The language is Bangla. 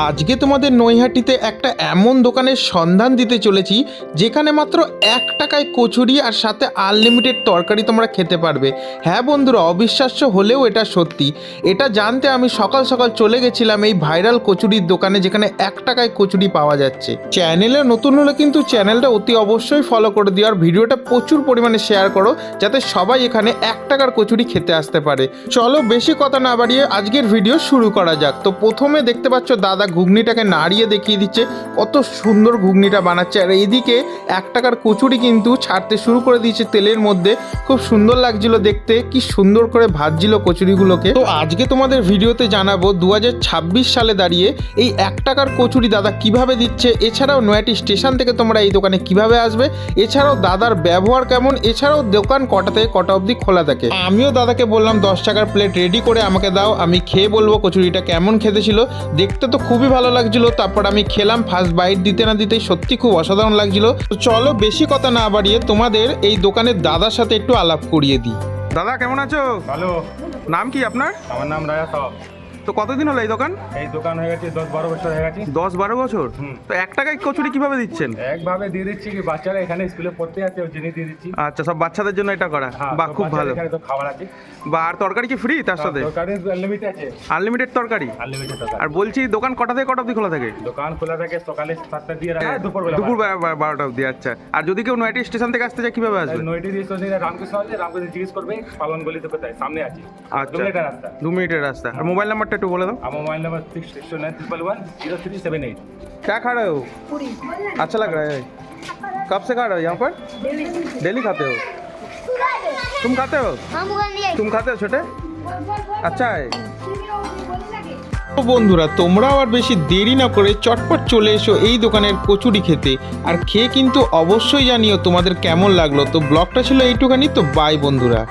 আজকে তোমাদের নৈহাটিতে একটা এমন দোকানের সন্ধান দিতে চলেছি যেখানে মাত্র 1 টাকায় কচুরি আর সাথে আনলিমিটেড তরকারি তোমরা খেতে পারবে। হ্যাঁ বন্ধুরা, অবিশ্বাস্য হলেও এটা সত্যি। এটা জানতে আমি সকাল সকাল চলে গেছিলাম এই ভাইরাল কচুরির দোকানে, যেখানে 1 টাকায় কচুরি পাওয়া যাচ্ছে। চ্যানেলে নতুন হলে কিন্তু চ্যানেলটা অতি অবশ্যই ফলো করে দিও আর ভিডিওটা প্রচুর পরিমাণে শেয়ার করো, যাতে সবাই এখানে 1 টাকার কচুরি খেতে আসতে পারে। চলো বেশি কথা না বাড়িয়ে আজকের ভিডিও শুরু করা যাক। তো প্রথমে দেখতে পাচ্ছ দাদা ঘুগনিটাকে নাড়িয়ে দেখিয়ে দিচ্ছে কত সুন্দর ঘুগনিটা বানাচ্ছে, আর এইদিকে 1 টাকার কচুরি কিন্তু ছাড়তে শুরু করে দিয়েছে তেলের মধ্যে। খুব সুন্দর লাগছিল দেখতে, কি সুন্দর করে ভাজছিল কচুরিগুলোকে। তো আজকে তোমাদের ভিডিওতে জানাবো 2026 সালে দাঁড়িয়ে এই 1 টাকার কচুরি দাদা কিভাবে দিচ্ছে, এছাড়াও নৈহাটি স্টেশন থেকে তোমরা এই দোকানে কিভাবে আসবে, এছাড়াও দাদার ব্যবহার কেমন, এছাড়াও দোকান কটা থেকে কটা অবধি খোলা থাকে। আমিও দাদাকে বললাম 10 টাকার প্লেট রেডি করে আমাকে দাও, আমি খেয়ে বলবো কচুরিটা কেমন খেতে ছিল। দেখতে তো খুবই ভালো লাগছিল, তারপর আমি খেলাম। ফার্স্ট বাইট দিতে না দিতেই সত্যি খুব অসাধারণ লাগছিল। তো চলো বেশি কথা না বাড়িয়ে তোমাদের এই দোকানের দাদার সাথে একটু আলাপ করিয়ে দিই। দাদা কেমন আছো? ভালো। নাম কি আপনার? আমার নাম রাজা সাহ। তো কতদিন হলো এই দোকান? এই দোকান হয়ে গেছে 10-12 বছর হয়ে গেছে। 10-12 বছর। তো 1 টাকায় কচুরি কিভাবে দিচ্ছেন? একভাবে দিয়ে দিচ্ছি, কি বাচ্চারা এখানে স্কুলে পড়তে আছে ওই জন্য দিয়ে দিচ্ছি। আচ্ছা, সব বাচ্চাদের জন্য এটা করা। হ্যাঁ, বাহ, তো খুব বাচ্চাদের ভালো। এখানে তো খাবার আছে। বা আর তরকারি কি ফ্রি তার সাথে? তরকারি আনলিমিটেড আছে। আনলিমিটেড তরকারি। আনলিমিটেড তরকারি। আর বলছি দোকান কটা থেকে কটা অবধি খোলা থাকে? দোকান খোলা থাকে সকালে 7টা দিয়ে দুপুর 12টা অবধি। আচ্ছা, আর যদি কেউ নৈহাটি স্টেশন থেকে আসতে চায় কিভাবে আসবে? নয়টি দিয়ে রামকৃষ্ণ আছে, রামকৃষ্ণ জিজ্ঞেস করবে পালন গলিতে কোথায়, সামনে আছে। আচ্ছা, 2 মিনিটের রাস্তা। 2 মিনিটের রাস্তা। আর মোবাইল নাম্বারটা একটু বলে দাও। আমার মোবাইল নাম্বার 6691110378। क्या खा रहे हो? अच्छा लग रहा है। कब से खा रहे हो यहाँ पर? डेली खाते हो? तुम खाते हो? तुम खाते हो छोटे? अच्छा है। তো বন্ধুরা, তোমরাও আর বেশি দেরি না করে চটপট চলে এসো এই দোকানের কচুরি খেতে, আর খেয়ে কিন্তু অবশ্যই জানিও তোমাদের কেমন লাগলো। তো ব্লগটা ছিল এইটুখানি। তো বাই বন্ধুরা।